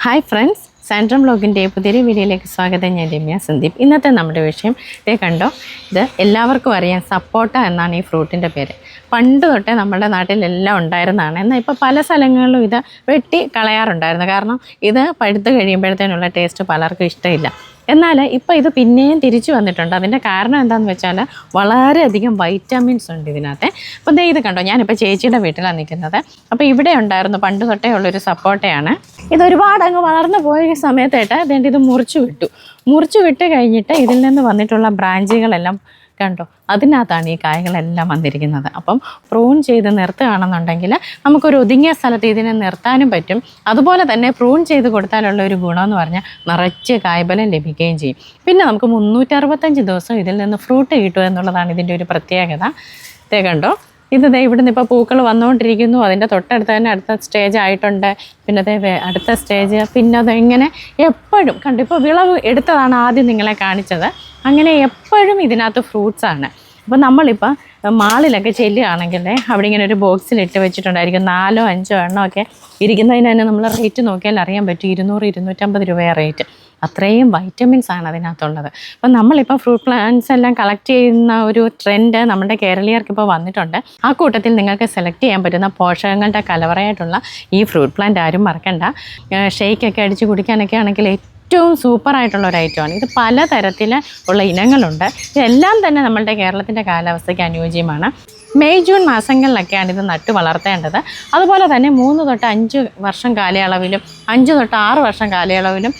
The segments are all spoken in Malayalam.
ഹായ് ഫ്രണ്ട്സ്, സാൻഡ്രം ബ്ലോഗിൻ്റെ പുതിയൊരു വീഡിയോയിലേക്ക് സ്വാഗതം. ഞാൻ രമ്യ സന്ദീപ്. ഇന്നത്തെ നമ്മുടെ വിഷയം ഇതേ കണ്ടോ, ഇത് എല്ലാവർക്കും അറിയാം, സപ്പോട്ട എന്നാണ് ഈ ഫ്രൂട്ടിൻ്റെ പേര്. പണ്ട് തൊട്ടേ നമ്മുടെ നാട്ടിലെല്ലാം ഉണ്ടായിരുന്നതാണ്. എന്നാൽ ഇപ്പോൾ പല സ്ഥലങ്ങളിലും ഇത് വെട്ടി കളയാറുണ്ടായിരുന്നു. കാരണം ഇത് പഴുത്ത് കഴിയുമ്പോഴത്തേനുള്ള ടേസ്റ്റ് പലർക്കും ഇഷ്ടമില്ല. എന്നാൽ ഇപ്പോൾ ഇത് പിന്നെയും തിരിച്ചു വന്നിട്ടുണ്ട്. അതിൻ്റെ കാരണം എന്താണെന്ന് വെച്ചാൽ വളരെയധികം വൈറ്റമിൻസ് ഉണ്ട് ഇതിനകത്ത്. അപ്പോൾ ഇത് കണ്ടോ, ഞാനിപ്പോൾ ചേച്ചിയുടെ വീട്ടിലാണ് നിൽക്കുന്നത്. അപ്പോൾ ഇവിടെ ഉണ്ടായിരുന്നു പണ്ട് തൊട്ടേ ഉള്ളൊരു സപ്പോട്ടയാണ്. ഇതൊരുപാട് അങ്ങ് വളർന്നു പോയ സമയത്തായിട്ട് അതേണ്ട ഇത് മുറിച്ചു വിട്ട് കഴിഞ്ഞിട്ട് ഇതിൽ നിന്ന് വന്നിട്ടുള്ള ബ്രാഞ്ചുകളെല്ലാം കണ്ടോ, അതിനകത്താണ് ഈ കായകളെല്ലാം വന്നിരിക്കുന്നത്. അപ്പം പ്രൂൺ ചെയ്ത് നിർത്തുകയാണെന്നുണ്ടെങ്കിൽ നമുക്കൊരു ഒതുങ്ങിയ സ്ഥലത്ത് ഇതിനെ നിർത്താനും പറ്റും. അതുപോലെ തന്നെ പ്രൂൺ ചെയ്ത് കൊടുത്താലുള്ള ഒരു ഗുണമെന്ന് പറഞ്ഞാൽ നിറച്ച് കായ്ഫലം ലഭിക്കുകയും ചെയ്യും. പിന്നെ നമുക്ക് 365 ദിവസം ഇതിൽ നിന്ന് ഫ്രൂട്ട് കിട്ടുക എന്നുള്ളതാണ് ഇതിൻ്റെ ഒരു പ്രത്യേകത. ഇതേ കണ്ടോ, ഇത് ഇവിടുന്ന് ഇപ്പോൾ പൂക്കൾ വന്നുകൊണ്ടിരിക്കുന്നു. അതിൻ്റെ തൊട്ടടുത്ത് തന്നെ അടുത്ത സ്റ്റേജ് ആയിട്ടുണ്ട്. പിന്നെ അടുത്ത സ്റ്റേജ്, പിന്നെ ഇങ്ങനെ എപ്പോഴും കണ്ടു. ഇപ്പോൾ വിളവ് എടുത്തതാണ് ആദ്യം നിങ്ങളെ കാണിച്ചത്. അങ്ങനെ എപ്പോഴും ഇതിനകത്ത് ഫ്രൂട്ട്സാണ്. അപ്പോൾ നമ്മളിപ്പോൾ മാളിലൊക്കെ ചെല്ലുകയാണെങ്കിൽ അവിടെ ഇങ്ങനെ ഒരു ബോക്സിലിട്ട് വെച്ചിട്ടുണ്ടായിരിക്കും 4 5 എണ്ണമൊക്കെ ഇരിക്കുന്നതിന് തന്നെ നമ്മൾ റേറ്റ് നോക്കിയാൽ അറിയാൻ പറ്റും. 200 250 രൂപയാണ് റേറ്റ്. അത്രയും വൈറ്റമിൻസ് ആണ് അതിനകത്തുള്ളത്. അപ്പം നമ്മളിപ്പോൾ ഫ്രൂട്ട് പ്ലാന്റ്സ് എല്ലാം കളക്ട് ചെയ്യുന്ന ഒരു ട്രെൻഡ് നമ്മുടെ കേരളീയർക്ക് ഇപ്പോൾ വന്നിട്ടുണ്ട്. ആ കൂട്ടത്തിൽ നിങ്ങൾക്ക് സെലക്ട് ചെയ്യാൻ പറ്റുന്ന പോഷകങ്ങളുടെ കലവറയായിട്ടുള്ള ഈ ഫ്രൂട്ട് പ്ലാന്റ് ആരും മറക്കണ്ട. ഷെയ്ക്കൊക്കെ അടിച്ച് കുടിക്കാനൊക്കെ ആണെങ്കിൽ ഏറ്റവും സൂപ്പറായിട്ടുള്ള ഒരു ഐറ്റമാണ് ഇത്. പലതരത്തിലുള്ള ഇനങ്ങളുണ്ട്. ഇതെല്ലാം തന്നെ നമ്മളുടെ കേരളത്തിൻ്റെ കാലാവസ്ഥയ്ക്ക് അനുയോജ്യമാണ്. മെയ് ജൂൺ മാസങ്ങളിലൊക്കെയാണ് ഇത് നട്ട് വളർത്തേണ്ടത്. അതുപോലെ തന്നെ 3 തൊട്ട് 5 വർഷം കാലയളവിലും 5 തൊട്ട് 6 വർഷം കാലയളവിലും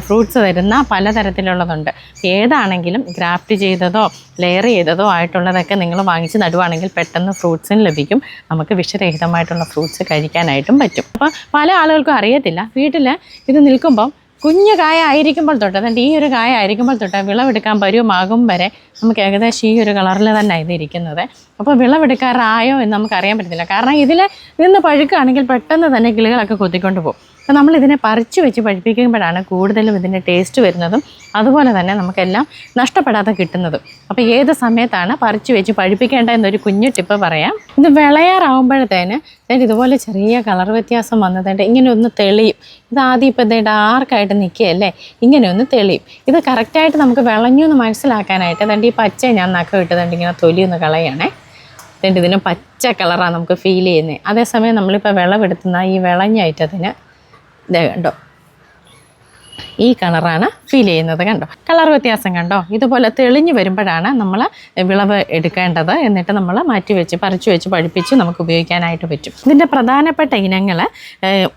ഫ്രൂട്ട്സ് തരുന്ന പലതരത്തിലുള്ളതുണ്ട്. ഏതാണെങ്കിലും ഗ്രാഫ്റ്റ് ചെയ്തതോ ലെയർ ചെയ്തതോ ആയിട്ടുള്ളതൊക്കെ നിങ്ങൾ വാങ്ങിച്ച് നടുവാണെങ്കിൽ പെട്ടെന്ന് ഫ്രൂട്ട്സിന് ലഭിക്കും. നമുക്ക് വിഷരഹിതമായിട്ടുള്ള ഫ്രൂട്ട്സ് കഴിക്കാനായിട്ടും പറ്റും. അപ്പോൾ പല ആളുകൾക്കും അറിയത്തില്ല. വീട്ടിൽ ഇത് നിൽക്കുമ്പം കുഞ്ഞു കായ ആയിരിക്കുമ്പോൾ തൊട്ട്, അതുകൊണ്ട് ഈ ഒരു കായ ആയിരിക്കുമ്പോൾ തൊട്ട് വിളവെടുക്കാൻ പരുവമാകും വരെ നമുക്ക് ഏകദേശം ഈ ഒരു കളറിൽ തന്നെ ഇത് ഇരിക്കുന്നത്. അപ്പോൾ വിളവെടുക്കാറായോ എന്ന് നമുക്കറിയാൻ പറ്റത്തില്ല. കാരണം ഇതിൽ നിന്ന് പഴുക്കുകയാണെങ്കിൽ പെട്ടെന്ന് തന്നെ കിളികളൊക്കെ കൊത്തിക്കൊണ്ട് പോകും. അപ്പോൾ നമ്മളിതിനെ പറിച്ചു വെച്ച് പഴുപ്പിക്കുമ്പോഴാണ് കൂടുതലും ഇതിൻ്റെ ടേസ്റ്റ് വരുന്നതും അതുപോലെ തന്നെ നമുക്കെല്ലാം നഷ്ടപ്പെടാതെ കിട്ടുന്നതും. അപ്പോൾ ഏത് സമയത്താണ് പറിച്ചു വെച്ച് പഴുപ്പിക്കേണ്ട എന്നൊരു കുഞ്ഞു ടിപ്പ് പറയാം. ഇത് വിളയാറാവുമ്പോഴത്തേന് ഇതുപോലെ ചെറിയ കളർ വ്യത്യാസം വന്നതുകൊണ്ട് ഇങ്ങനെ ഒന്ന് തെളിയും. ഇത് ആദ്യം ഇപ്പോൾ ഡാർക്കായിട്ട് നിൽക്കുകയല്ലേ, ഇങ്ങനെ ഒന്ന് തെളിയും. ഇത് കറക്റ്റായിട്ട് നമുക്ക് വിളഞ്ഞു എന്ന് മനസ്സിലാക്കാനായിട്ട് ഈ പച്ച ഞാൻ നഖം ഇട്ടതുകൊണ്ട് ഇങ്ങനെ തൊലി ഒന്ന് കളയണേ. ഇതിന് പച്ച കളറാണ് നമുക്ക് ഫീൽ ചെയ്യുന്നത്. അതേസമയം നമ്മളിപ്പോൾ വിളവെടുത്തുന്ന ഈ വിളഞ്ഞ ഐറ്റത്തിന് ഇതേ കണ്ടോ, ഈ കളറാണ് ഫീൽ ചെയ്യുന്നത്. കണ്ടോ കളർ വ്യത്യാസം കണ്ടോ. ഇതുപോലെ തെളിഞ്ഞ് വരുമ്പോഴാണ് നമ്മൾ വിളവ് എടുക്കേണ്ടത്. എന്നിട്ട് നമ്മൾ പറിച്ചു വെച്ച് പഴുപ്പിച്ച് നമുക്ക് ഉപയോഗിക്കാനായിട്ട് പറ്റും. ഇതിൻ്റെ പ്രധാനപ്പെട്ട ഇനങ്ങൾ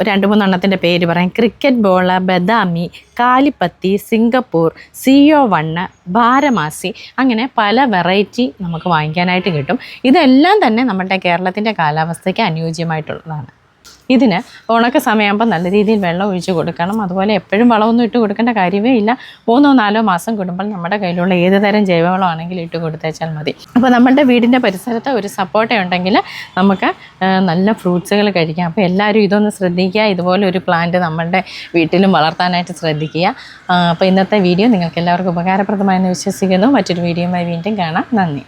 2-3 എണ്ണത്തിൻ്റെ പേര് പറയാം. Cricket ball, Badami, Kalipatti, Singapore, CO1, Baramasi, അങ്ങനെ പല വെറൈറ്റി നമുക്ക് വാങ്ങിക്കാനായിട്ട് കിട്ടും. ഇതെല്ലാം തന്നെ നമ്മുടെ കേരളത്തിൻ്റെ കാലാവസ്ഥയ്ക്ക് അനുയോജ്യമായിട്ടുള്ളതാണ്. ഇതിന് ഉണക്ക സമയമാകുമ്പോൾ നല്ല രീതിയിൽ വെള്ളം ഒഴിച്ച് കൊടുക്കണം. അതുപോലെ എപ്പോഴും വളമൊന്നും ഇട്ട് കൊടുക്കേണ്ട കാര്യമേ ഇല്ല. 3-4 മാസം കൂടുമ്പോൾ നമ്മുടെ കയ്യിലുള്ള ഏത് തരം ജൈവവളമാണെങ്കിലും ഇട്ട് കൊടുത്തേച്ചാൽ മതി. അപ്പോൾ നമ്മുടെ വീടിൻ്റെ പരിസരത്ത് ഒരു സപ്പോർട്ട ഉണ്ടെങ്കിൽ നമുക്ക് നല്ല ഫ്രൂട്ട്സുകൾ കഴിക്കാം. അപ്പോൾ എല്ലാവരും ഇതൊന്ന് ശ്രദ്ധിക്കുക. ഇതുപോലെ ഒരു പ്ലാന്റ് നമ്മളുടെ വീട്ടിലും വളർത്താനായിട്ട് ശ്രദ്ധിക്കുക. അപ്പോൾ ഇന്നത്തെ വീഡിയോ നിങ്ങൾക്ക് എല്ലാവർക്കും ഉപകാരപ്രദമായെന്ന് വിശ്വസിക്കുന്നു. മറ്റൊരു വീഡിയോയുമായി വീണ്ടും കാണാം. നന്ദി.